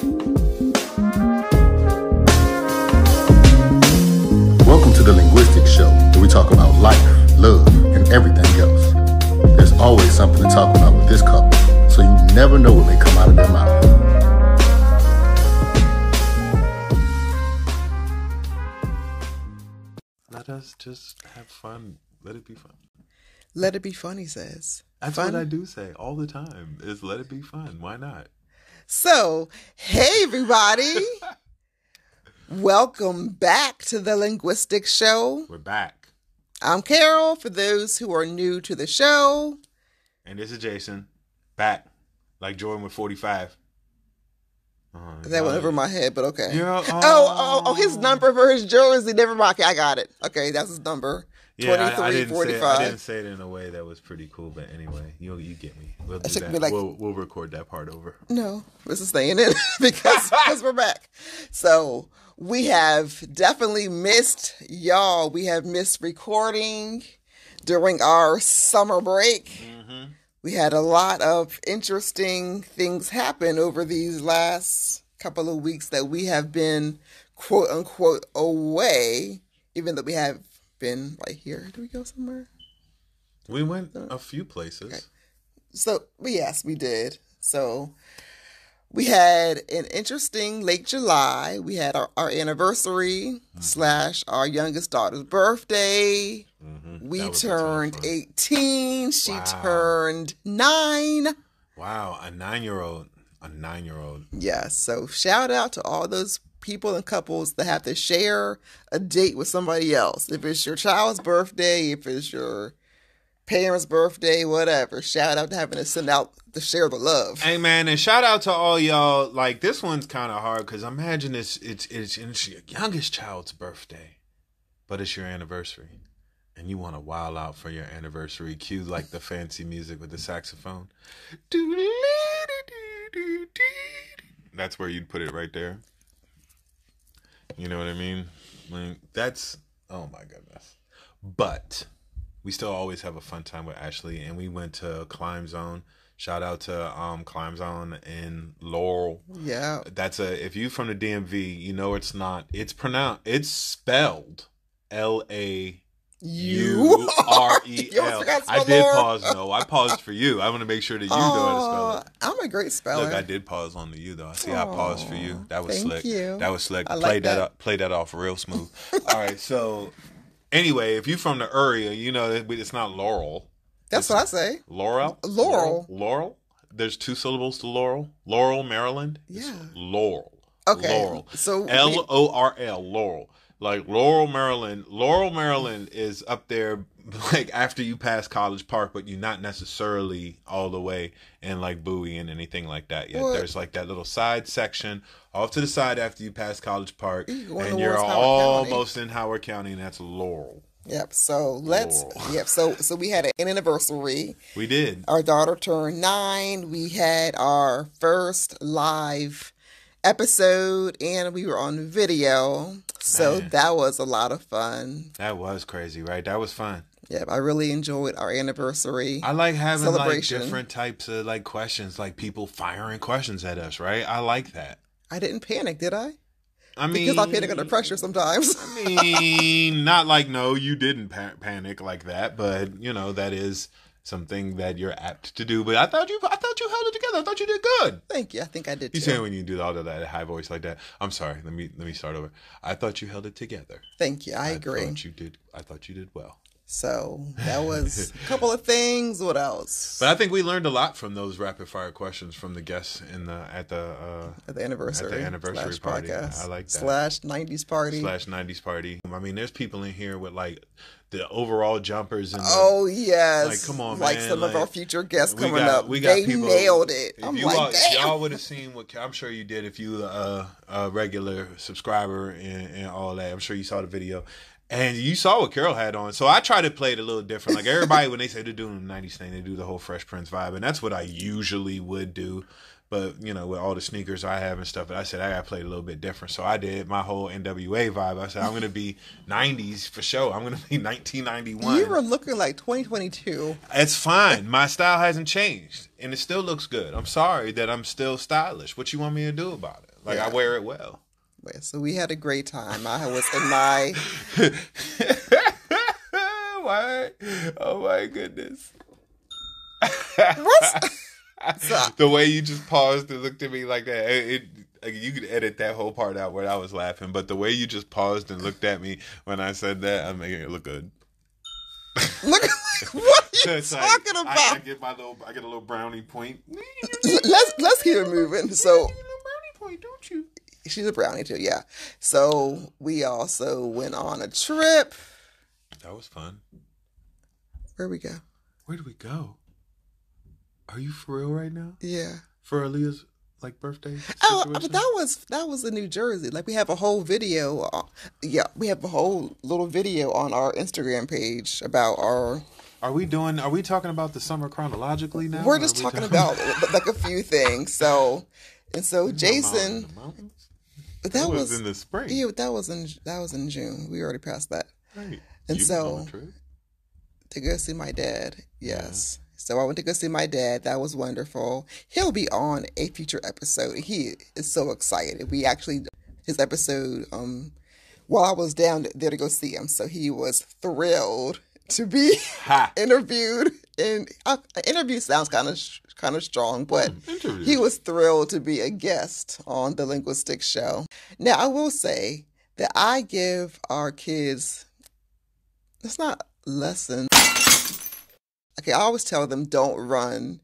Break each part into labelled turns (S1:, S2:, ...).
S1: Welcome to the Linguistic Show, where we talk about life, love, and everything else. There's always something to talk about with this couple, so you never know what may come out of their mouth.
S2: Let us just have fun. Let it be fun.
S3: Let it be fun, he says.
S2: That's
S3: fun.
S2: what I do say all the time, is let it be fun. Why not?
S3: So, hey everybody. Welcome back to the Linguistic Show.
S2: We're back.
S3: I'm Carol, for those who are new to the show.
S2: And this is Jason. Back. Like Jordan with 45.
S3: That went over my head, but okay.
S2: You know,
S3: his number for his jersey. Never mind. Okay, I got it. Okay, that's his number.
S2: Yeah,
S3: 2345.
S2: I didn't say it in a way that was pretty cool, but anyway, you get me. We'll do that. We'll record that part over.
S3: No, this is staying in because we're back. So we have definitely missed y'all. We have missed recording during our summer break. Mm-hmm. We had a lot of interesting things happen over these last couple of weeks that we have been, quote unquote, away, even though we have been like here. Did we go somewhere?
S2: We went a few places.
S3: Okay. So, yes, we did. So, we had an interesting late July. We had our anniversary / our youngest daughter's birthday. Mm-hmm. We turned 18. She turned 9.
S2: Wow, a 9-year-old. A 9-year-old.
S3: Yes. So shout out to all those people and couples that have to share a date with somebody else. If it's your child's birthday, if it's your parents' birthday, whatever. Shout out to having to send out to share the love.
S2: Hey man, and shout out to all y'all. Like this one's kind of hard because imagine it's your youngest child's birthday, but it's your anniversary, and you want to wild out for your anniversary. Cue like the fancy music with the saxophone. That's where you'd put it right there. You know what I mean? Like, that's, oh my goodness. But we still always have a fun time with Ashley, and we went to Climb Zone. Shout out to Climb Zone in Laurel.
S3: Yeah.
S2: If you from the DMV, you know it's spelled Laurel. I did pause. No, I paused for you. I want to make sure that you know how to spell it.
S3: I'm a great speller.
S2: Look, I did pause on the U though. I see I paused for you. That was slick.
S3: You.
S2: That was slick.
S3: I like
S2: Play that off real smooth. All right. So anyway, if you're from the area, you know it's not Laurel.
S3: That's what I say.
S2: Laurel. Laurel. There's 2 syllables to Laurel. Laurel, Maryland.
S3: Yeah.
S2: It's Laurel.
S3: Okay.
S2: Laurel.
S3: So
S2: LORL. Laurel. Like Laurel, Maryland. Laurel, Maryland is up there, like after you pass College Park, but you're not necessarily all the way in like Bowie and anything like that yet. What? There's like that little side section off to the side after you pass College Park, and you're almost in Howard County, and that's Laurel.
S3: Yep. So So we had an anniversary.
S2: We did.
S3: Our daughter turned 9. We had our first live episode, and we were on video. So that was a lot of fun.
S2: That was crazy, right? That was fun.
S3: Yeah, I really enjoyed our anniversary.
S2: I like having like different types of like questions, like people firing questions at us, right? I like that.
S3: I didn't panic, did I?
S2: I mean,
S3: because I panic under pressure sometimes.
S2: I mean, not like no, you didn't panic like that, but you know that is something that you're apt to do. But I thought you held it together. I thought you did good.
S3: Thank you. I think I did too.
S2: You say when you do all of that high voice like that. I'm sorry. Let me start over. I thought you held it together.
S3: Thank you. I agree.
S2: I thought you did well.
S3: So that was a couple of things. What else?
S2: But I think we learned a lot from those rapid fire questions from the guests at the
S3: anniversary
S2: party.
S3: Podcast,
S2: I like that.
S3: /90s party.
S2: /90s party. I mean, there's people in here with like the overall jumpers and
S3: yes,
S2: like come on,
S3: like
S2: man.
S3: some of our future guests coming up.
S2: We got
S3: they
S2: people,
S3: nailed it.
S2: I'm like, damn. Y'all would have seen what I'm sure you did if you a regular subscriber and all that. I'm sure you saw the video. And you saw what Carol had on. So I try to play it a little different. Like everybody, when they say they're doing the 90s thing, they do the whole Fresh Prince vibe. And that's what I usually would do. But, you know, with all the sneakers I have and stuff, I said I got to play it a little bit different. So I did my whole NWA vibe. I said, I'm going to be 90s for sure. I'm going to be 1991.
S3: You were looking like 2022.
S2: It's fine. My style hasn't changed. And it still looks good. I'm sorry that I'm still stylish. What you want me to do about it? Like, I wear it well.
S3: So we had a great time. I was in my...
S2: Why? Oh, my goodness.
S3: What?
S2: The way you just paused and looked at me like that, you could edit that whole part out where I was laughing, but the way you just paused and looked at me when I said that, I'm making it look good.
S3: Look, what are you talking about?
S2: I get a little brownie point.
S3: Let's keep it moving. So,
S2: you get a little brownie point, don't you?
S3: She's a brownie too, yeah. So we also went on a trip.
S2: That was fun.
S3: Where'd we go?
S2: Where did we go? Are you for real right now?
S3: Yeah.
S2: For Aaliyah's birthday?
S3: Oh, but that was in New Jersey. Like we have a whole video. We have a whole little video on our Instagram page about our.
S2: Are we talking about the summer chronologically now?
S3: We're just talking about like a few things. So Jason.
S2: That was in the spring.
S3: Yeah, that was in June. We already passed that.
S2: Right.
S3: And so to go see my dad, yes. Yeah. So I went to go see my dad. That was wonderful. He'll be on a future episode. He is so excited. His episode, while I was down there to go see him, so he was thrilled to be interviewed. And interview sounds kind of strong, but he was thrilled to be a guest on the Linguistics Show. Now, I will say that I give our kids, it's not lessons. Okay, I always tell them don't run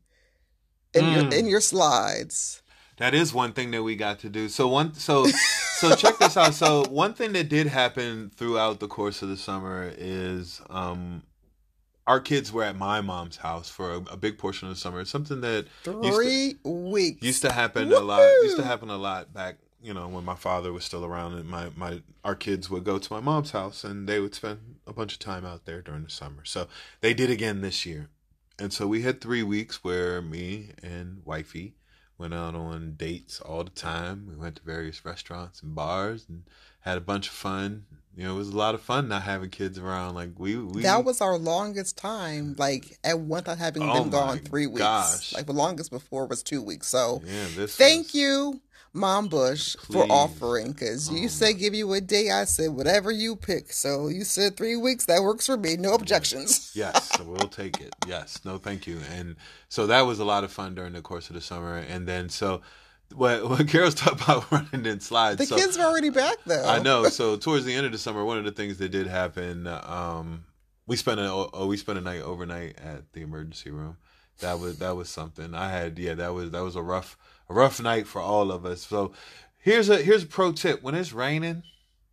S3: in your slides.
S2: That is one thing that we got to do. So check this out. So one thing that did happen throughout the course of the summer is our kids were at my mom's house for a big portion of the summer. It's something that
S3: 3 weeks
S2: used to happen a lot. Used to happen a lot back, you know, when my father was still around, and our kids would go to my mom's house and they would spend a bunch of time out there during the summer. So they did again this year. And so we had 3 weeks where me and wifey went out on dates all the time. We went to various restaurants and bars and had a bunch of fun. You know, it was a lot of fun not having kids around. Like we
S3: that was our longest time. Like at one time having them gone 3 weeks.
S2: Gosh.
S3: Like the longest before was 2 weeks. So
S2: yeah,
S3: thank you, Mom Bush, for offering. Because you said give you a day. I said whatever you pick. So you said 3 weeks. That works for me. No objections.
S2: Yes, so we'll take it. Yes, no, thank you. And so that was a lot of fun during the course of the summer. And then so. What Carol's talking about running in slides.
S3: The kids were already back though.
S2: I know. So towards the end of the summer, one of the things that did happen, we spent a night overnight at the emergency room. That was something. That was a rough night for all of us. So here's a pro tip: when it's raining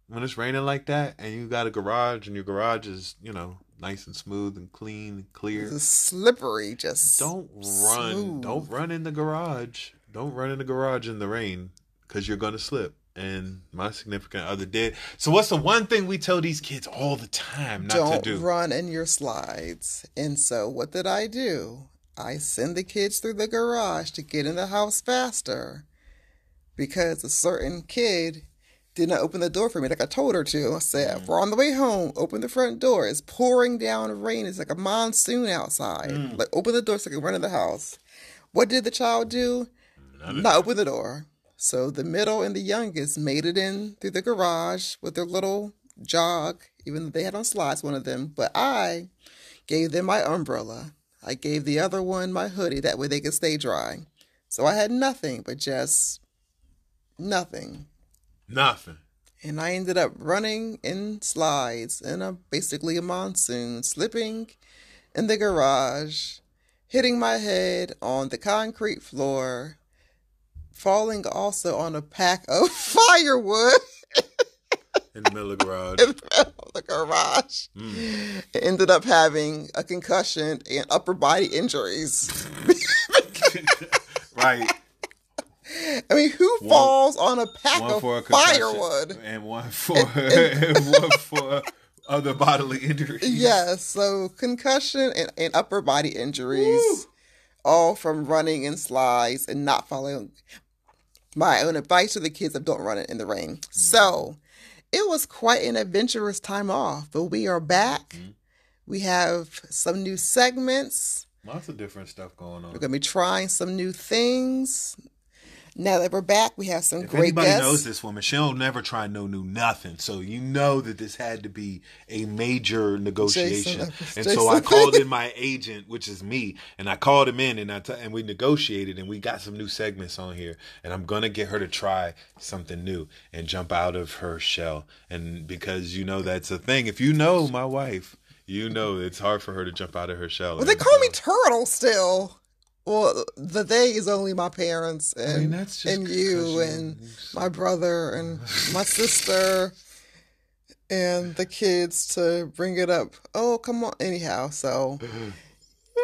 S2: like that, and you got a garage, and your garage is, you know, nice and smooth and clean and clear,
S3: it's slippery. Just
S2: don't run.
S3: Smooth.
S2: Don't run in the garage. Don't run in the garage in the rain, because you're going to slip. And my significant other did. So what's the one thing we tell these kids all the time not to do?
S3: Don't run in your slides. And so what did I do? I send the kids through the garage to get in the house faster, because a certain kid did not open the door for me like I told her to. I said, we're on the way home. Open the front door. It's pouring down rain. It's like a monsoon outside. Like, open the door so I can run in the house. What did the child do? Not open the door. So the middle and the youngest made it in through the garage with their little jog, even though they had on slides, one of them. But I gave them my umbrella. I gave the other one my hoodie. That way they could stay dry. So I had nothing but just nothing.
S2: Nothing.
S3: And I ended up running in slides in basically a monsoon, slipping in the garage, hitting my head on the concrete floor, falling also on a pack of firewood
S2: in the middle of the garage.
S3: In the middle of the garage. Ended up having a concussion and upper body injuries.
S2: Right.
S3: I mean, who falls on a pack of firewood?
S2: And one for other bodily injuries.
S3: Yes, so concussion and upper body injuries. Woo! all from running in slides and not following my own advice to the kids of don't run it in the rain. So it was quite an adventurous time off, but we are back. We have some new segments.
S2: Lots of different stuff going on.
S3: We're going to be trying some new things. Now that we're back, we have some great
S2: guests. If anybody knows this woman, she'll never try no new nothing. So you know that this had to be a major negotiation.
S3: Jason.
S2: So I called in my agent, which is me, and I called him in, and we negotiated, and we got some new segments on here. And I'm gonna get her to try something new and jump out of her shell. And because that's a thing. If you know my wife, it's hard for her to jump out of her shell.
S3: Well, they call me Turtle still. Well, the they is only my parents and you and my brother and my sister and the kids to bring it up. Oh, come on. Anyhow, so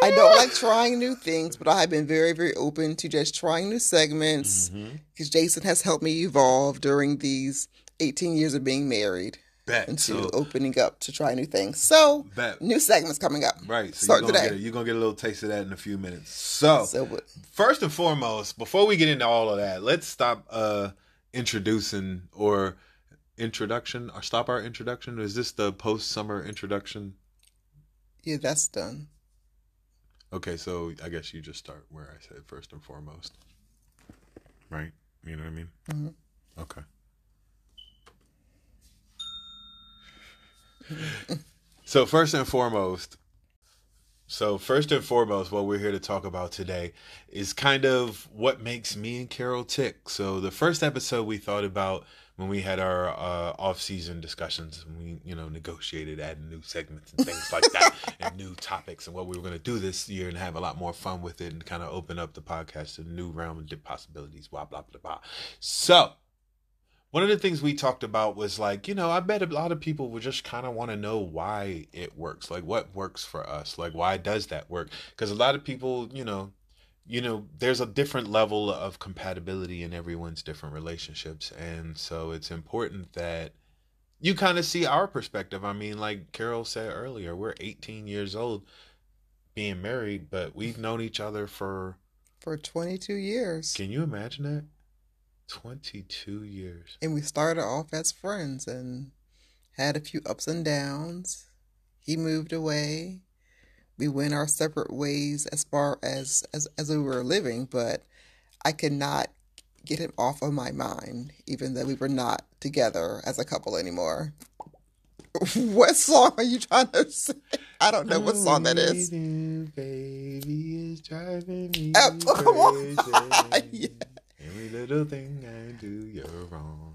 S3: I don't like trying new things, but I have been very, very open to just trying new segments because Jason has helped me evolve during these 18 years of being married. Into opening up to try new things. So, new segments coming up.
S2: Right. So you're going to get a little taste of that in a few minutes. So first and foremost, before we get into all of that, let's stop introducing or stop our introduction. Is this the post-summer introduction?
S3: Yeah, that's done.
S2: Okay, so I guess you just start where I said first and foremost. Right? You know what I mean? Mm-hmm. Okay. So first and foremost, what we're here to talk about today is kind of what makes me and Carol tick. So the first episode we thought about when we had our off-season discussions, and we negotiated adding new segments and things like that, and new topics, and what we were going to do this year and have a lot more fun with it and kind of open up the podcast to a new realm of possibilities. Blah blah blah blah. So. One of the things we talked about was I bet a lot of people would just kind of want to know why it works. Like, what works for us? Like, why does that work? Because a lot of people, there's a different level of compatibility in everyone's different relationships. And so it's important that you kind of see our perspective. I mean, like Carol said earlier, we're 18 years old being married, but we've known each other for
S3: 22 years.
S2: Can you imagine that? 22 years.
S3: And we started off as friends and had a few ups and downs. He moved away. We went our separate ways as far as we were living, but I could not get him off of my mind, even though we were not together as a couple anymore. What song are you trying to say? I don't know what song that is.
S2: Baby is driving me
S3: crazy. Yeah.
S2: Every little thing I do, you're wrong.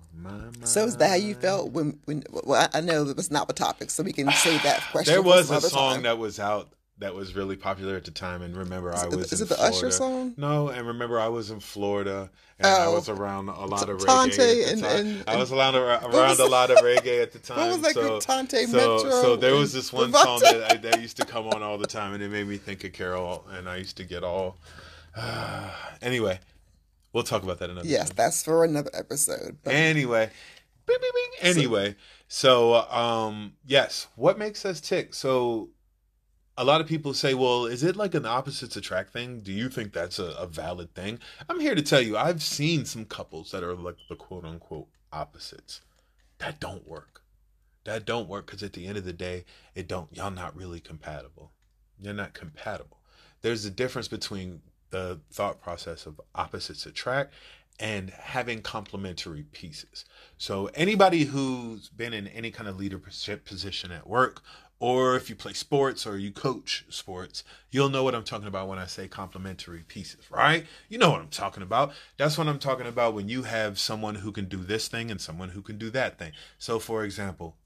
S3: So is that how you felt when? Well, I know that was not the topic, so we can save that question.
S2: There was a song that was out that was really popular at the time, and remember I was.
S3: Is it the Usher song?
S2: No, and remember I was in Florida, and I was around a lot of reggae at the time. I was around a lot of reggae at the time.
S3: What was that group, Tante Metro?
S2: So there was this one song that used to come on all the time, and it made me think of Carol, and I used to get all. Anyway. We'll talk about that another time.
S3: Yes, that's for another episode.
S2: But... Anyway. Bing, bing, bing. Anyway. So, yes. What makes us tick? So, a lot of people say, well, is it like an opposites attract thing? Do you think that's a valid thing? I'm here to tell you, I've seen some couples that are like the quote-unquote opposites. That don't work. That don't work because at the end of the day, y'all not really compatible. You're not compatible. There's a difference between the thought process of opposites attract and having complementary pieces. So anybody who's been in any kind of leadership position at work, or if you play sports or you coach sports, you'll know what I'm talking about when I say complementary pieces, right? You know what I'm talking about. That's what I'm talking about when you have someone who can do this thing and someone who can do that thing. So for example,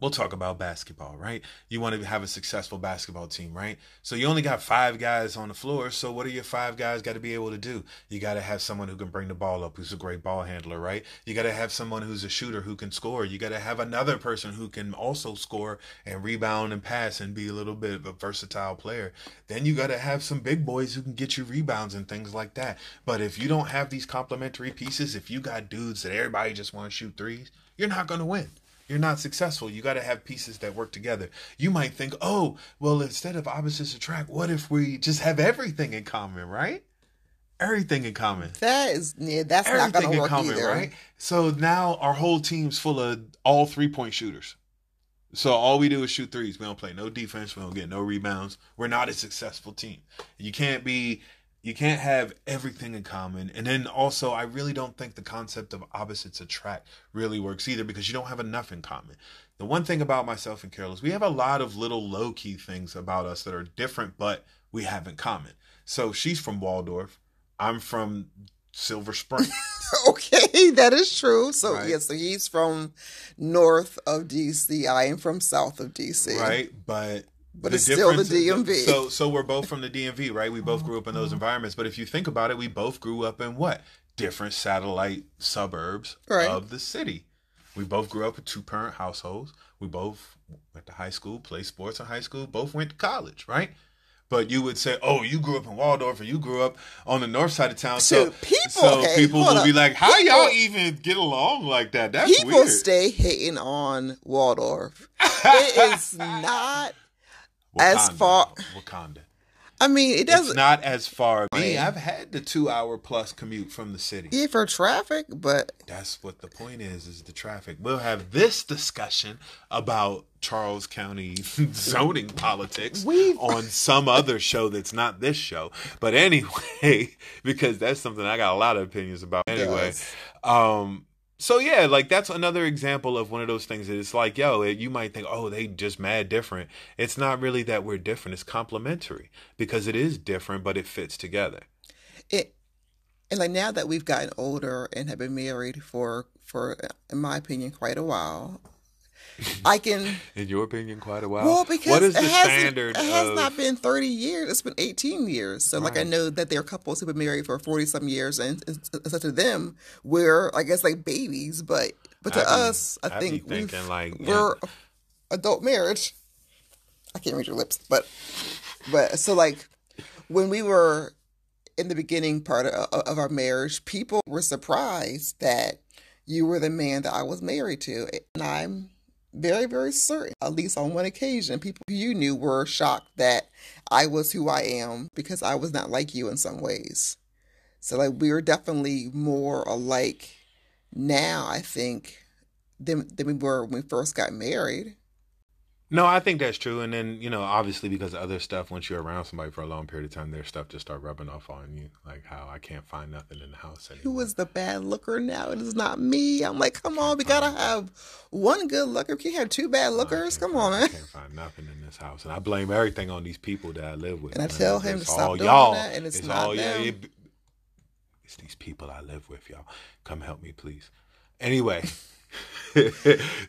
S2: we'll talk about basketball, right? You want to have a successful basketball team, right? So you only got 5 guys on the floor. So what are your 5 guys got to be able to do? You got to have someone who can bring the ball up, who's a great ball handler, right? You got to have someone who's a shooter who can score. You got to have another person who can also score and rebound and pass and be a little bit of a versatile player. Then you got to have some big boys who can get you rebounds and things like that. But if you don't have these complementary pieces, if you got dudes that everybody just want to shoot threes, you're not going to win. you're not successful. You got to have pieces that work together. You might think, oh, well, instead of opposites attract, what if we just have everything in common, right? Everything in common.
S3: That's not going to work either.
S2: Right? So now our whole team's full of all 3-point shooters. So all we do is shoot threes. We don't play no defense. We don't get no rebounds. We're not a successful team. You can't have everything in common. And then also, I really don't think the concept of opposites attract really works either, because you don't have enough in common. The one thing about myself and Carol is we have a lot of little low-key things about us that are different, but we have in common. So she's from Waldorf. I'm from Silver Spring.
S3: Okay, that is true. So,
S2: right.
S3: So he's from north of D.C. I am from south of D.C.
S2: Right, but
S3: it's still the DMV.
S2: So we're both from the DMV, right? We both grew up in those environments. But if you think about it, we both grew up in what? Different satellite suburbs of the city. We both grew up in 2-parent households. We both went to high school, played sports in high school, both went to college, right? But you would say, oh, you grew up in Waldorf or you grew up on the north side of town. So people will be like, how y'all even get along like that? That's
S3: people
S2: weird.
S3: Stay hating on Waldorf. It is not as far.
S2: Wakanda.
S3: I mean, it doesn't.
S2: It's not as far. Me, I've had the 2-hour+ commute from the city.
S3: Yeah, for traffic, but
S2: that's what the point is the traffic. We'll have this discussion about Charles County zoning politics on some other show that's not this show. But anyway, because that's something I got a lot of opinions about. Anyway, so yeah, like that's another example of one of those things that it's like, you might think, oh, they just mad different. It's not really that we're different. It's complementary because it is different, but it fits together.
S3: And like now that we've gotten older and have been married for in my opinion, quite a while, I can.
S2: In your opinion, quite a while.
S3: Well, because
S2: what is the standard?
S3: It has not been 30 years. It's been 18 years. So, like, I know that there are couples who've been married for 40-some years, and to them, we're, I guess, like babies. But to us, I think we're adult marriage. I can't read your lips, but so like when we were in the beginning part of our marriage, people were surprised that you were the man that I was married to, and I'm very, very certain, at least on one occasion, people you knew were shocked that I was who I am because I was not like you in some ways. So, like, we are definitely more alike now, I think, than we were when we first got married.
S2: No, I think that's true. And then, obviously because of other stuff, once you're around somebody for a long period of time, their stuff just start rubbing off on you. Like how I can't find nothing in the house anymore.
S3: Who is the bad looker now? It is not me. I'm like, come on, we got to have one good looker. We can't have two bad lookers. Come on, man.
S2: I can't find nothing in this house. And I blame everything on these people that I live with.
S3: And I tell him to stop doing that, and it's not them.
S2: It's these people I live with, y'all. Come help me, please. Anyway.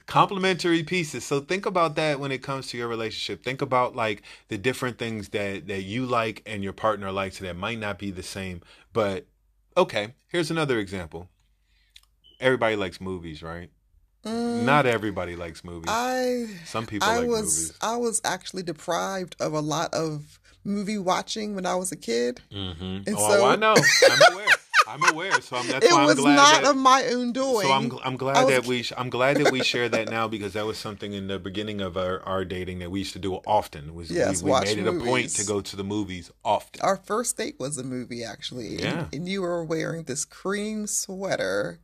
S2: Complementary pieces. So think about that when it comes to your relationship. Think about like the different things that you like and your partner likes that might not be the same. But okay, here's another example. Everybody likes movies, right? Not everybody likes movies. Some people like movies.
S3: I was actually deprived of a lot of movie watching when I was a kid.
S2: Mm-hmm. So, I know. I'm aware. So that's why I'm glad
S3: it was not of my own doing.
S2: So I'm glad that we share that now, because that was something in the beginning of our dating that we used to do often. We made it a point to go to the movies often.
S3: Our first date was a movie, actually.
S2: Yeah.
S3: And you were wearing this cream sweater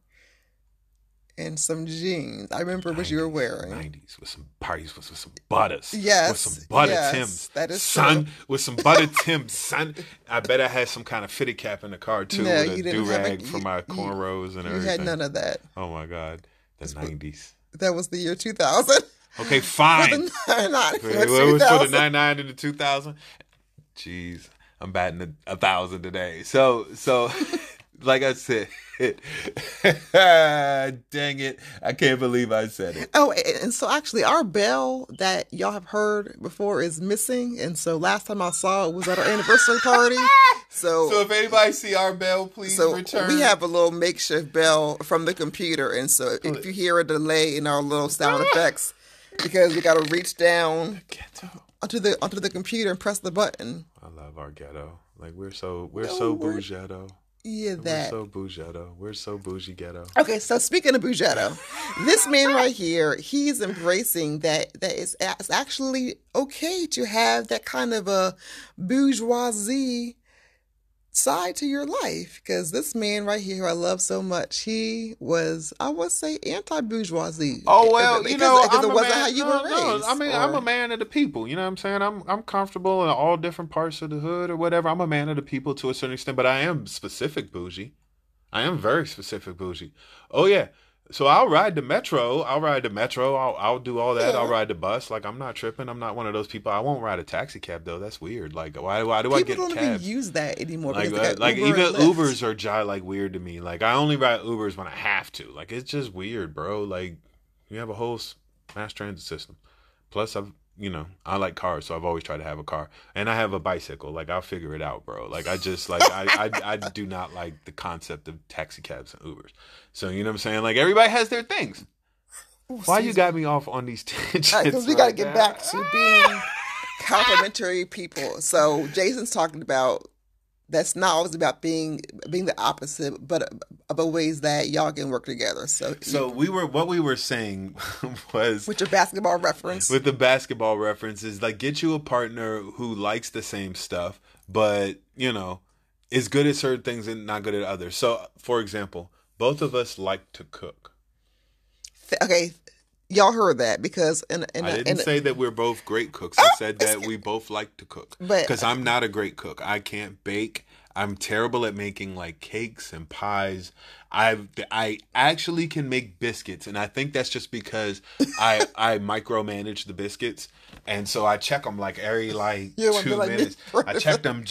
S3: and some jeans. I remember what you were wearing.
S2: 90s with some parties with some butters.
S3: Yes.
S2: With some butter Tims.
S3: That is
S2: son,
S3: true.
S2: With some butter Tims, son. I bet I had some kind of fitted cap in the car too.
S3: No,
S2: with
S3: you
S2: a
S3: didn't
S2: do-rag for my cornrows and everything.
S3: You had none of that.
S2: Oh my God. The 90s.
S3: That was the year 2000.
S2: Okay, fine.
S3: For the 99.
S2: It was for the 99 and the 2000. Jeez. I'm batting 1,000 today. So like I said, dang it. I can't believe I said it.
S3: Oh, and so actually our bell that y'all have heard before is missing. And so last time I saw it was at our anniversary party. So
S2: if anybody see our bell, please return.
S3: We have a little makeshift bell from the computer. And so if you hear a delay in our little sound effects, because we got to reach down onto the computer and press the button.
S2: I love our ghetto. Like we're so bougetto.
S3: Yeah,
S2: We're
S3: that.
S2: so bougetto. We're so bougie ghetto.
S3: Okay, so speaking of Bougetto, this man right here, he's embracing that it's actually okay to have that kind of a bourgeoisie side to your life. Because this man right here, who I love so much, he was, I would say, anti-bourgeoisie.
S2: Oh well,
S3: Because
S2: I'm
S3: it
S2: a
S3: wasn't
S2: man.
S3: how you
S2: No,
S3: were
S2: no.
S3: raised.
S2: I mean, I'm a man of the people. You know what I'm saying? I'm comfortable in all different parts of the hood or whatever. I'm a man of the people to a certain extent, but I am specific bougie. I am very specific bougie. Oh yeah. So I'll ride the metro. I'll do all that. I'll
S3: Yeah.
S2: ride the bus. Like I'm not tripping. I'm not one of those people. I won't ride a taxi cab though. That's weird. Like why do I
S3: People
S2: get
S3: don't even
S2: cabs?
S3: use that anymore
S2: Like
S3: because they got
S2: like
S3: Uber
S2: even
S3: and Lyft.
S2: Ubers are like weird to me. Like I only ride Ubers when I have to. Like it's just weird, bro. Like you have a whole mass transit system. Plus I like cars, so I've always tried to have a car, and I have a bicycle. Like I'll figure it out, bro. Like I just like I do not like the concept of taxi cabs and Ubers. So you know what I'm saying? Like everybody has their things.
S3: Ooh,
S2: Why you
S3: excuse
S2: got me off on these tangents?
S3: Because we got to
S2: right
S3: get
S2: now?
S3: back to being complementary people. So Jason's talking about that's not always about being the opposite, but about ways that y'all can work together. So
S2: What we were saying was
S3: with your basketball reference,
S2: with the basketball references, like get you a partner who likes the same stuff, but is good at certain things and not good at others. So, for example, both of us like to cook.
S3: okay, y'all heard that because
S2: I didn't say that we're both great cooks. I said that we both like to cook.
S3: But-
S2: Because I'm not a great cook. I can't bake. I'm terrible at making like cakes and pies. I actually can make biscuits, and I think that's just because I micromanage the biscuits, and so I check them like every
S3: You wanna be
S2: 2
S3: like me
S2: minutes.
S3: forever.
S2: I check them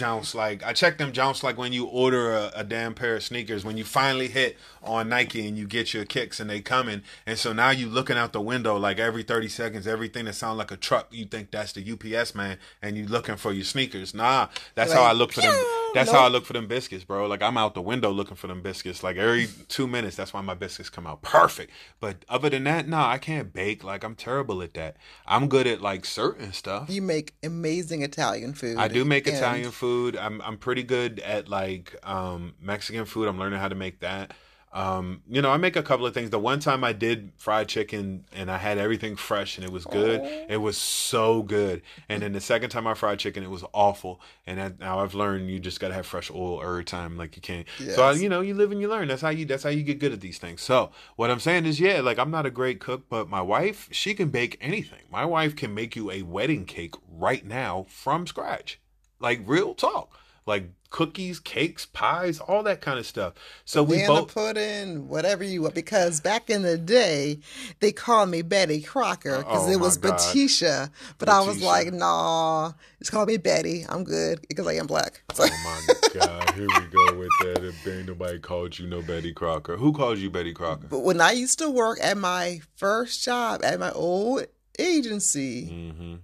S2: jounts like when you order a damn pair of sneakers, when you finally hit on Nike and you get your kicks and they coming, and so now you looking out the window like every 30 seconds, everything that sounds like a truck, you think that's the UPS man, and you looking for your sneakers. Nah, that's how I look for them. That's how I look for them biscuits, bro. Like I'm out the window looking for them biscuits. Like every 2 minutes, that's why my biscuits come out perfect. But other than that, nah, I can't bake. Like I'm terrible at that. I'm good at like certain stuff.
S3: you make amazing Italian food.
S2: I do make
S3: and
S2: Italian food. I'm pretty good at like Mexican food. I'm learning how to make that. I make a couple of things. The one time I did fried chicken and I had everything fresh and it was good. It was so good. And then the second time I fried chicken, it was awful. And now I've learned you just gotta have fresh oil every time. Like you can't.
S3: Yes.
S2: So you live and you learn. That's how you get good at these things. So what I'm saying is, yeah, like I'm not a great cook, but my wife, she can bake anything. My wife can make you a wedding cake right now from scratch. Like real talk. Like cookies, cakes, pies, all that kind of stuff. So we
S3: banana
S2: both
S3: pudding, whatever you want. Because back in the day, they called me Betty Crocker because
S2: Oh,
S3: it was
S2: my God.
S3: Batisha. But I was
S2: Batisha.
S3: like, nah, just call me Betty. I'm good because I am black. So,
S2: Oh my God, here we go with that. If ain't nobody called you no Betty Crocker. Who called you Betty Crocker?
S3: but when I used to work at my first job at my old agency,
S2: Mm-hmm.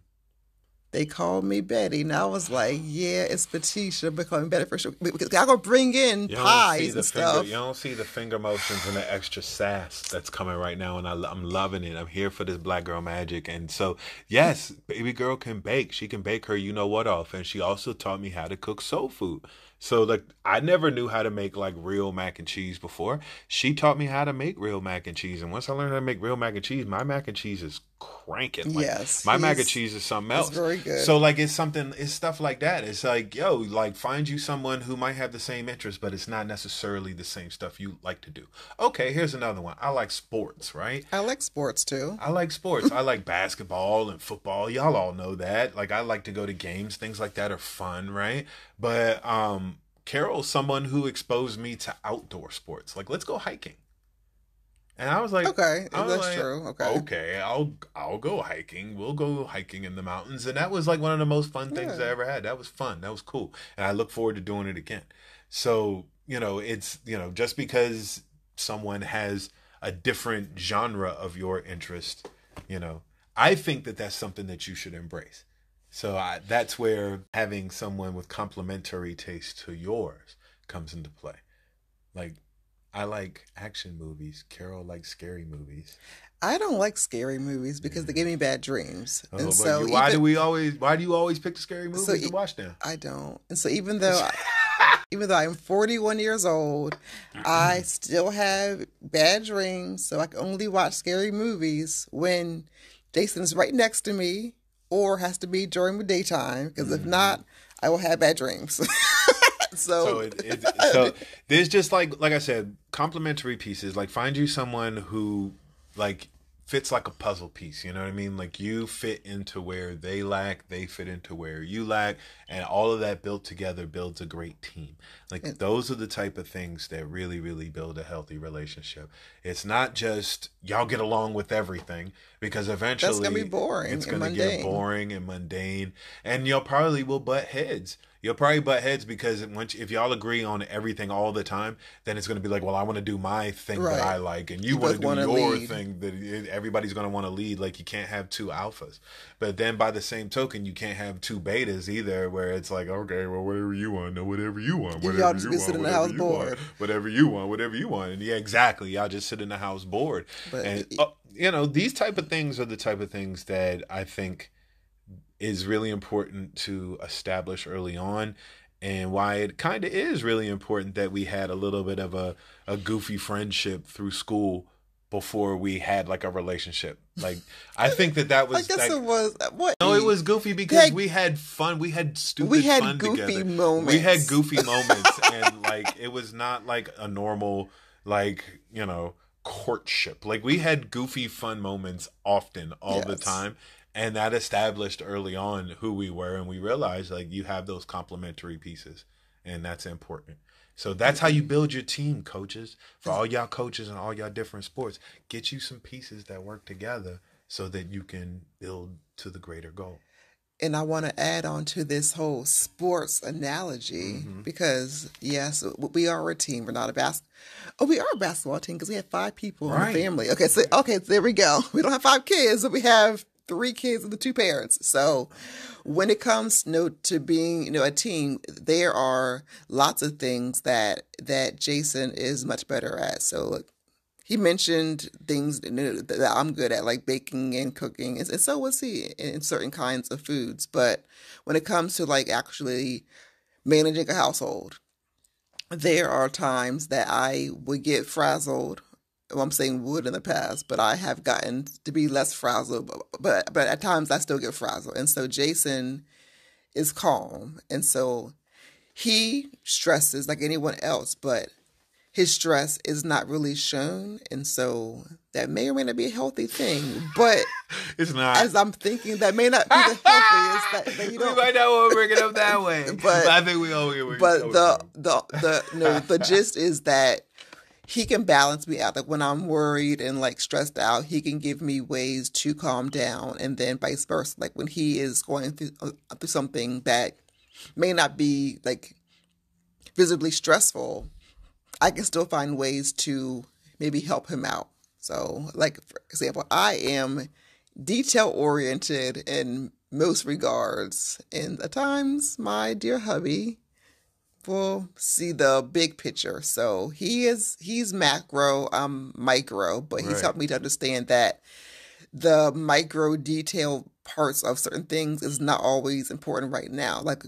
S3: they called me Betty. And I was like, yeah, it's Batisha, but call me Betty for sure. Because I go bring in pies and stuff.
S2: You don't see the finger motions and the extra sass that's coming right now, and I'm loving it. I'm here for this black girl magic, and so yes, baby girl can bake. She can bake her, you know what, off, and she also taught me how to cook soul food. So like I never knew how to make like real mac and cheese before. She taught me how to make real mac and cheese, and once I learned how to make real mac and cheese, my mac and cheese is cranking. Like,
S3: Yes,
S2: my mac and cheese is something else.
S3: It's very good.
S2: So like it's stuff like that. It's like, yo, like find you someone who might have the same interest, but it's not necessarily the same stuff you like to do. Okay, here's another one. I like sports, right?
S3: I like sports too.
S2: I like sports. I like basketball and football. Y'all all know that. Like I like to go to games. Things like that are fun, right? But Carol's someone who exposed me to outdoor sports. Like, let's go hiking. And I was like,
S3: Okay,
S2: I was
S3: that's
S2: like,
S3: true. Okay.
S2: I'll go hiking. We'll go hiking in the mountains. And that was like one of the most fun things I ever had. That was fun. That was cool. And I look forward to doing it again. So, it's, just because someone has a different genre of your interest, I think that that's something that you should embrace. So that's where having someone with complementary taste to yours comes into play. Like, I like action movies. Carol likes scary movies.
S3: I don't like scary movies because they give me bad dreams. And so
S2: why do you always pick the scary movies to watch now?
S3: I don't. And so even though Even though I'm 41 years old, I still have bad dreams, so I can only watch scary movies when Jason's right next to me or has to be during the daytime, because if not, I will have bad dreams.
S2: So
S3: So,
S2: so there's just like I said, complementary pieces. Like find you someone who like fits like a puzzle piece. You know what I mean? Like you fit into where they lack, they fit into where you lack, and all of that built together builds a great team. Like those are the type of things that really, really build a healthy relationship. It's not just y'all get along with everything, because eventually
S3: that's going to be boring
S2: it's
S3: and
S2: going to get
S3: mundane.
S2: boring and mundane, and you'll probably will butt heads. You'll probably butt heads because if y'all agree on everything all the time, then it's going to be like, well, I want to do my thing that I
S3: Right.
S2: like, and you
S3: You
S2: want to
S3: both
S2: do
S3: want to
S2: your
S3: lead.
S2: thing that everybody's going to want to lead. Like you can't have two alphas, but then by the same token, you can't have two betas either, where it's like, okay, well, whatever you want, no, whatever you want,
S3: Y'all
S2: whatever
S3: just
S2: you
S3: be
S2: want,
S3: sitting in the
S2: whatever
S3: house
S2: you want,
S3: bored.
S2: whatever you want, whatever you want, and yeah, exactly, y'all just sit in the house bored,
S3: But
S2: and these type of things are the type of things that I think is really important to establish early on, and why it kind of is really important that we had a little bit of a goofy friendship through school before we had like a relationship. Like I think that
S3: I
S2: was
S3: guess
S2: like,
S3: it was what
S2: no, it was goofy because
S3: had,
S2: we had fun. We had stupid
S3: we had
S2: fun
S3: goofy
S2: together. We had
S3: moments.
S2: goofy moments, and like it was not like a normal like courtship. Like we had goofy fun moments often, all the
S3: Yes.
S2: time, and that established early on who we were, and we realized like you have those complementary pieces, and that's important. So that's how you build your team, coaches. For all y'all coaches and all y'all different sports, get you some pieces that work together so that you can build to the greater goal.
S3: And I want to add on to this whole sports analogy
S2: Mm-hmm.
S3: because yes, we are a team. We're not a Oh, we are a basketball team because we have 5 people in the
S2: Right.
S3: family. Okay, so there we go. We don't have 5 kids, but we have 3 kids and the 2 parents. So when it comes to being a team, there are lots of things that Jason is much better at. So he mentioned things that I'm good at, like baking and cooking, and so was he in certain kinds of foods. But when it comes to like actually managing a household, there are times that I would get frazzled. Well, I'm saying would in the past, but I have gotten to be less frazzled. But at times I still get frazzled, and so Jason is calm, and so he stresses like anyone else, but his stress is not really shown, and so that may or may not be a healthy thing. But
S2: It's not.
S3: as I'm thinking, that may not be the healthiest. That you
S2: We
S3: don't.
S2: might not want to bring it up that way, but I think we all get where
S3: But
S2: you're
S3: the
S2: coming from.
S3: the no, the gist is that he can balance me out. Like when I'm worried and like stressed out, he can give me ways to calm down, and then vice versa. Like when he is going through something that may not be like visibly stressful, I can still find ways to maybe help him out. So, like for example, I am detail oriented in most regards, and at times my dear hubby will see the big picture. So he's macro, I'm micro, but he's
S2: Right.
S3: helped me to understand that the micro detail parts of certain things is not always important right now. Like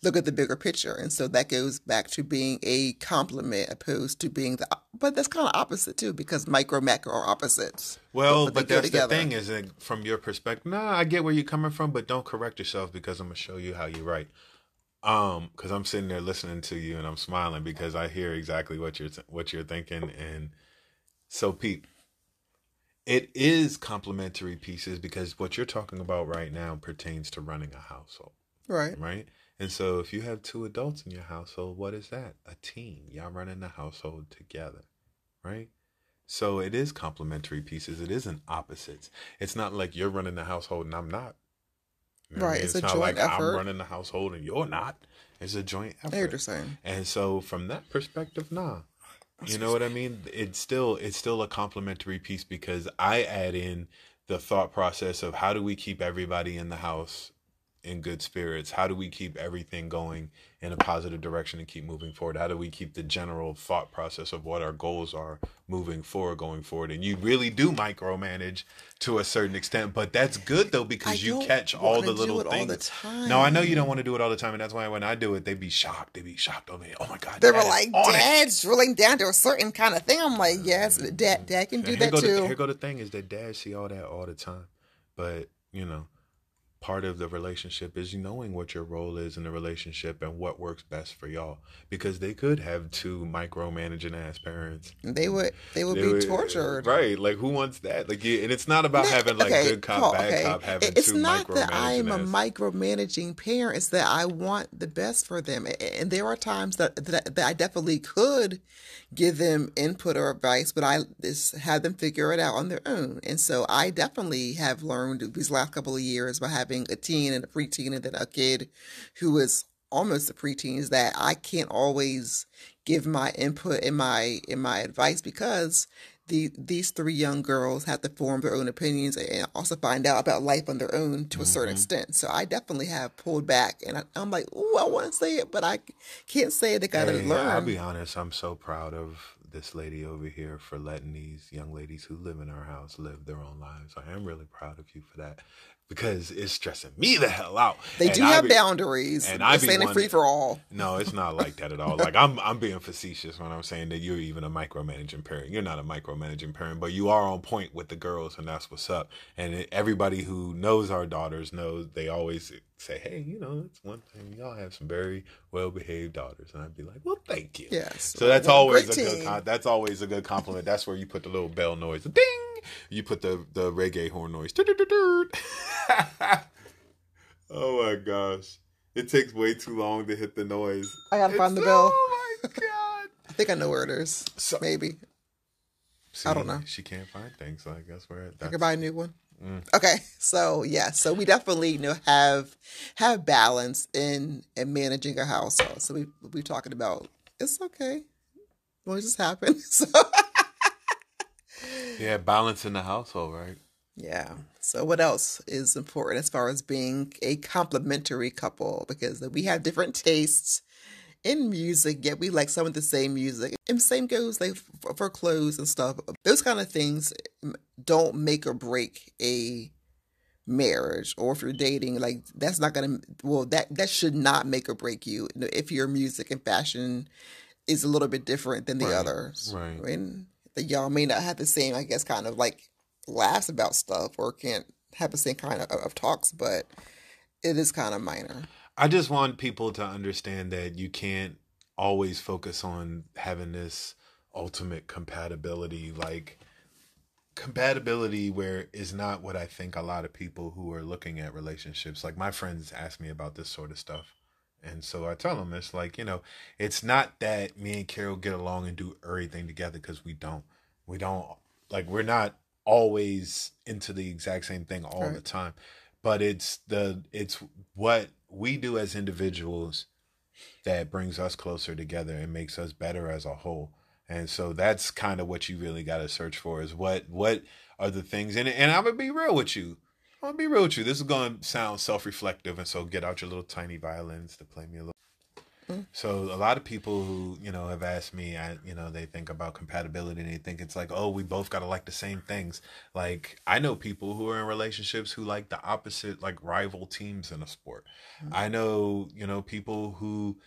S3: look at the bigger picture. And so that goes back to being a complement opposed to being but that's kind of opposite too, because micro, macro are opposites.
S2: Well,
S3: But they
S2: but
S3: go
S2: that's the
S3: together.
S2: thing is that from your perspective, nah, I get where you're coming from, but don't correct yourself because I'm gonna show you how you're right. Because I'm sitting there listening to you and I'm smiling because I hear exactly what you're thinking, and so Pete, it is complementary pieces because what you're talking about right now pertains to running a household,
S3: Right.
S2: right? And so if you have two adults in your household, what is that? A team. Y'all running the household together, right? So it is complementary pieces. It isn't opposites. It's not like you're running the household and I'm not. You know what I
S3: Right.
S2: mean?
S3: It's
S2: It's
S3: a
S2: not
S3: joint
S2: like I'm
S3: effort.
S2: running the household and you're not. It's a joint
S3: I hear what
S2: effort.
S3: you're saying.
S2: And so from that perspective, nah. You know
S3: Excuse
S2: what I
S3: me.
S2: mean? It's still a complementary piece because I add in the thought process of how do we keep everybody in the house in good spirits? How do we keep everything going in a positive direction and keep moving forward? How do we keep the general thought process of what our goals are moving forward, going forward? And you really do micromanage to a certain extent, but that's good though, because you catch all the little things.
S3: All the time.
S2: No, I know you don't want to do it all the time, and that's why when I do it, they be shocked. They be shocked on me. Oh my God,
S3: they were like, Dad's drilling down to a certain kind of thing. I'm like, yes, Dad can do that too.
S2: Here go the thing is that Dad see all that all the time, but you know, part of the relationship is knowing what your role is in the relationship and what works best for y'all, because they could have two micromanaging ass parents.
S3: They would be tortured,
S2: right? Like, who wants that? Like, and it's not about having like good cop, bad cop. Having
S3: it's
S2: two
S3: not
S2: micromanaging
S3: that I'm a
S2: ass.
S3: micromanaging parent. It's that I want the best for them, and there are times that I definitely could give them input or advice, but I just have them figure it out on their own. And so I definitely have learned these last couple of years by having a teen and a preteen and then a kid who is almost a preteen, is that I can't always give my input and my advice, because these three young girls have to form their own opinions and also find out about life on their own to a certain extent. So I definitely have pulled back, and I'm like, oh, I want to say it, but I can't say it. They gotta learn.
S2: I'll be honest, I'm so proud of this lady over here for letting these young ladies who live in our house live their own lives. I am really proud of you for that, because it's stressing me the hell out.
S3: They do have boundaries. And I be free for all.
S2: No, it's not like that at all. Like, I'm being facetious when I'm saying that you're even a micromanaging parent. You're not a micromanaging parent, but you are on point with the girls, and that's what's up. And everybody who knows our daughters knows, they always say, hey, you know, it's one thing. Y'all have some very well-behaved daughters. And I'd be like, well, thank you.
S3: Yes.
S2: So that's always that's always a good compliment. That's where you put the little bell noise, ding. You put the reggae horn noise. Oh my gosh. It takes way too long to hit the noise.
S3: I gotta find the bell.
S2: Oh my God.
S3: I think I know where it is. Maybe.
S2: See,
S3: I don't know.
S2: She can't find things, so I guess
S3: I could buy a new one. Okay, so yeah, so we definitely have balance in managing a household. So we talking about, it's okay, what just happened? So
S2: yeah, balance in the household, right?
S3: Yeah. So what else is important as far as being a complementary couple? Because we have different tastes in music, yet we like some of the same music. And same goes like for clothes and stuff. Those kind of things don't make or break a marriage. Or if you're dating, like that's not gonna, well, that should not make or break you. If your music and fashion is a little bit different than the others.
S2: Right.
S3: I mean, y'all may not have the same, I guess, kind of like laughs about stuff, or can't have the same kind of talks, but it is kind of minor.
S2: I just want people to understand that you can't always focus on having this ultimate compatibility, like compatibility where is not what I think a lot of people who are looking at relationships, like my friends ask me about this sort of stuff. And so I tell them, it's like, you know, it's not that me and Carol get along and do everything together, because we don't, like, we're not always into the exact same thing all the time, but it's what we do as individuals that brings us closer together and makes us better as a whole. And so that's kind of what you really got to search for, is what are the things. And I'm going to be real with you. This is going to sound self-reflective. And so get out your little tiny violins to play me a little. So a lot of people who, you know, have asked me, they think about compatibility and they think it's like, oh, we both got to like the same things. Like, I know people who are in relationships who like the opposite, like rival teams in a sport. I know, people who,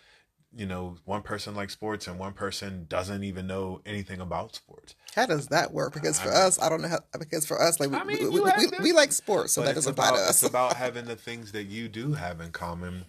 S2: one person likes sports and one person doesn't even know anything about sports.
S3: How does that work? Because for us, I don't know how, because for us, like, we like sports, so that doesn't apply to us.
S2: It's about having the things that you do have in common,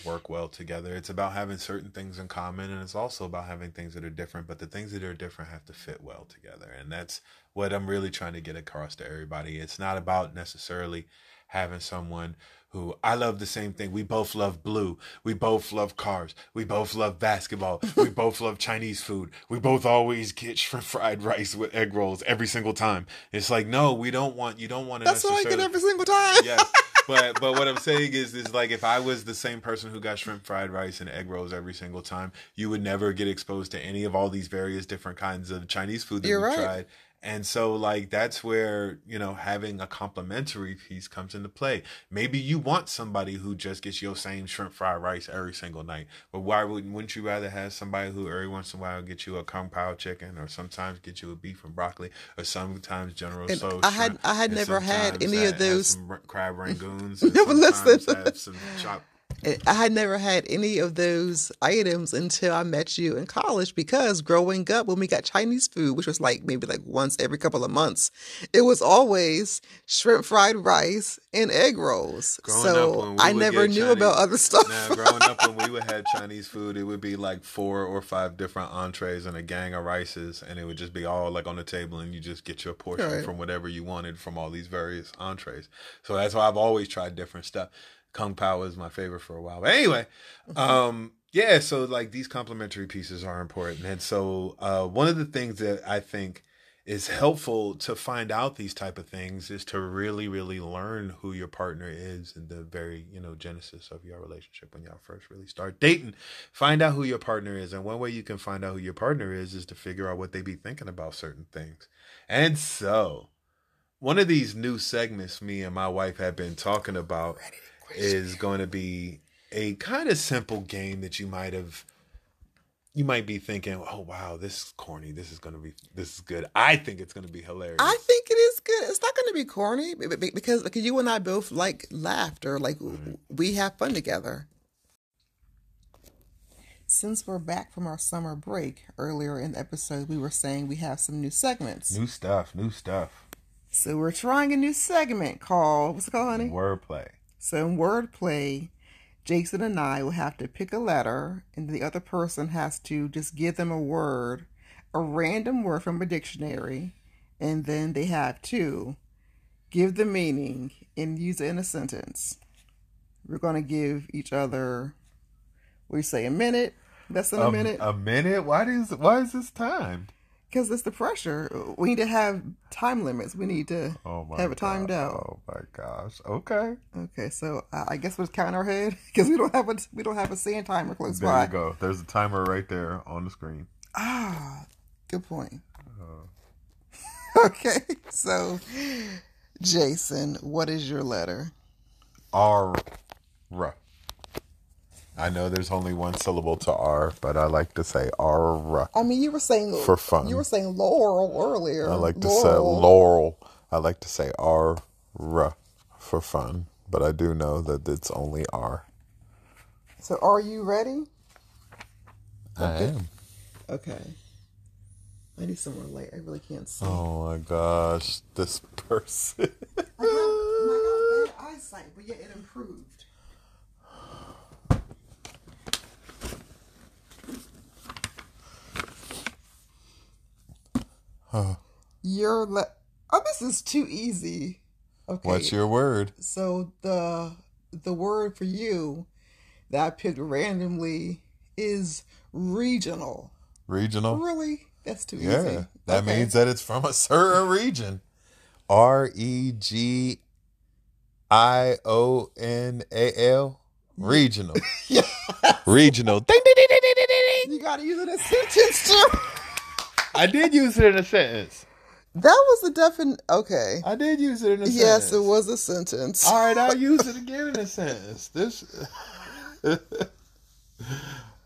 S2: work well together. It's about having certain things in common, and it's also about having things that are different, but the things that are different have to fit well together. And that's what I'm really trying to get across to everybody. It's not about necessarily having someone who, I love the same thing. We both love blue. We both love cars. We both love basketball. We both love Chinese food. We both always get shrimp fried rice with egg rolls every single time. It's like, no, you don't want to
S3: That's
S2: necessarily.
S3: That's what I get every single time.
S2: Yes. But what I'm saying is like, if I was the same person who got shrimp fried rice and egg rolls every single time, you would never get exposed to any of all these various different kinds of Chinese food that we've tried. And so, like, that's where, having a complementary piece comes into play. Maybe you want somebody who just gets your same shrimp fried rice every single night. But wouldn't you rather have somebody who every once in a while get you a kung pao chicken, or sometimes get you a beef and broccoli, or sometimes General
S3: And
S2: Tso's
S3: I
S2: shrimp,
S3: had
S2: and
S3: never had
S2: sometimes
S3: any of
S2: have
S3: those.
S2: some crab rangoons, and
S3: No, but
S2: sometimes
S3: listen.
S2: have some chopped.
S3: I had never had any of those items until I met you in college, because growing up, when we got Chinese food, which was like maybe like once every couple of months, it was always shrimp fried rice and egg rolls.
S2: Growing up,
S3: So
S2: when we
S3: I
S2: would
S3: never
S2: get
S3: knew
S2: Chinese,
S3: about other stuff.
S2: now growing up when we would have Chinese food, it would be like 4 or 5 different entrees and a gang of rices, and it would just be all like on the table, and you just get your portion
S3: Right.
S2: from whatever you wanted from all these various entrees. So that's why I've always tried different stuff. Kung Pao was my favorite for a while. But anyway, yeah, so like these complementary pieces are important. And so one of the things that I think is helpful to find out these type of things is to really, really learn who your partner is in the very, genesis of your relationship when y'all first really start dating. Find out who your partner is. And one way you can find out who your partner is to figure out what they be thinking about certain things. And so one of these new segments me and my wife have been talking about is going to be a kind of simple game that you might be thinking, oh wow, this is corny. This is good. I think it's going to be hilarious.
S3: I think it is good. It's not going to be corny because you and I both like laughter. Like, we have fun together. Since we're back from our summer break, earlier in the episode, we were saying we have some new segments.
S2: New stuff.
S3: So we're trying a new segment called, what's it called, honey?
S2: Wordplay.
S3: So in wordplay, Jason and I will have to pick a letter, and the other person has to just give them a word, a random word from a dictionary, and then they have to give the meaning and use it in a sentence. We're going to give each other, what do you say, a minute? Less than a minute?
S2: A minute? Why is this timed?
S3: Because it's the pressure. We need to have time limits. We need to have it timed out.
S2: Oh my gosh. Okay.
S3: Okay, so I guess we'll count our head because we don't have a sand timer close by.
S2: There you go. There's a timer right there on the screen.
S3: Ah, good point. Okay, so Jason, what is your letter?
S2: R. I know there's only one syllable to R, but I like to say R.
S3: I mean, you were saying
S2: for fun.
S3: You were saying Laurel earlier.
S2: I like to say Laurel. I like to say R for fun, but I do know that it's only R.
S3: So, are you ready?
S2: I am.
S3: Okay. I need somewhere light. I really can't see.
S2: Oh my gosh, this person.
S3: I got bad eyesight, but yet it improved. This is too easy. Okay.
S2: What's your word?
S3: So the word for you that I picked randomly is regional.
S2: Regional?
S3: Really? That's too easy.
S2: Yeah. That means that it's from a certain region. REGIONAL. Regional.
S3: Yeah.
S2: Regional. Ding, ding, ding, ding, ding, ding.
S3: You gotta use it in a sentence too.
S2: I did use it in a sentence.
S3: That was the definite. Okay.
S2: I did use it in a sentence.
S3: Yes, it was a sentence.
S2: All right, I'll use it again in a sentence.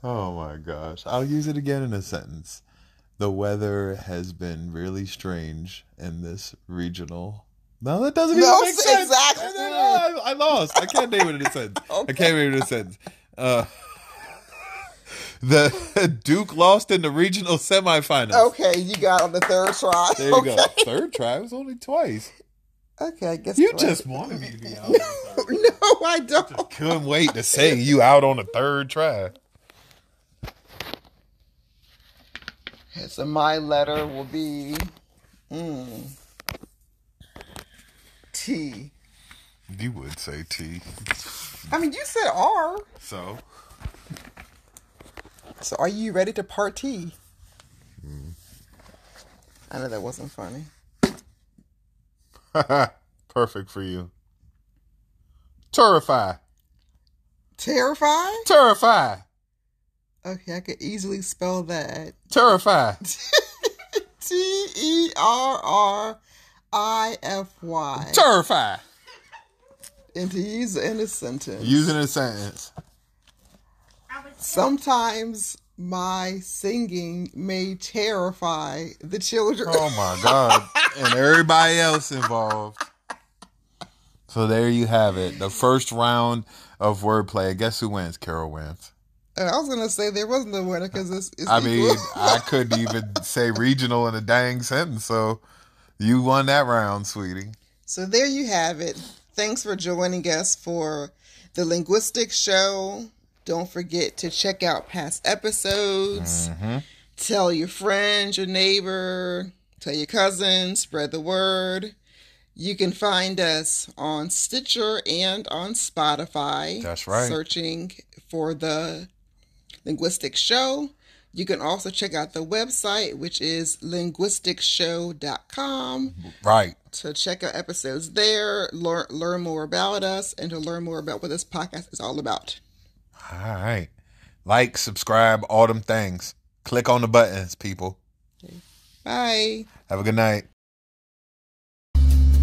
S2: Oh my gosh. I'll use it again in a sentence. The weather has been really strange in this regional. No, that doesn't even make sense.
S3: Exactly.
S2: No, I lost. I can't name it in a sentence. Okay. I can't name it in a sentence. The Duke lost in the regional semifinals.
S3: Okay, you got on the third try.
S2: There you go. Third try? It was only twice.
S3: Okay, I guess
S2: you just wanted me to be out.
S3: No, I don't.
S2: Couldn't wait to say you out on the third try.
S3: Okay, so my letter will be T.
S2: You would say T.
S3: I mean, you said R.
S2: So
S3: are you ready to party? I know that wasn't funny.
S2: Perfect for you. Terrify.
S3: Terrify?
S2: Terrify.
S3: Okay, I could easily spell that.
S2: Terrify.
S3: Terrify.
S2: Terrify.
S3: And to use it in a sentence.
S2: Using a sentence.
S3: Sometimes my singing may terrify the children.
S2: Oh my God. And everybody else involved. So there you have it. The first round of wordplay. Guess who wins? Carol wins.
S3: And I was going to say there wasn't no winner because it's
S2: I
S3: equal.
S2: mean, I couldn't even say regional in a dang sentence. So you won that round, sweetie.
S3: So there you have it. Thanks for joining us for the Linguistics Show. Don't forget to check out past episodes.
S2: Mm-hmm.
S3: Tell your friends, your neighbor, tell your cousins, spread the word. You can find us on Stitcher and on Spotify.
S2: That's right.
S3: Searching for the Linguistics Show. You can also check out the website, which is linguisticshow.com.
S2: Right.
S3: To check out episodes there, learn more about us, and to learn more about what this podcast is all about.
S2: All right. Like, subscribe, all them things. Click on the buttons, people.
S3: Okay. Bye.
S2: Have a good night.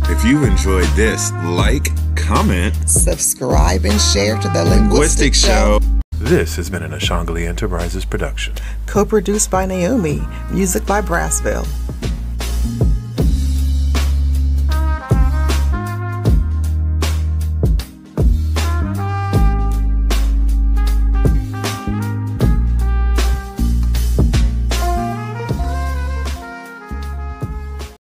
S4: If you enjoyed this, like, comment,
S3: Subscribe and share to the
S4: Linguistic Show.
S2: This has been an Ashangali Enterprises production.
S3: Co-produced by Naomi. Music by Brassville.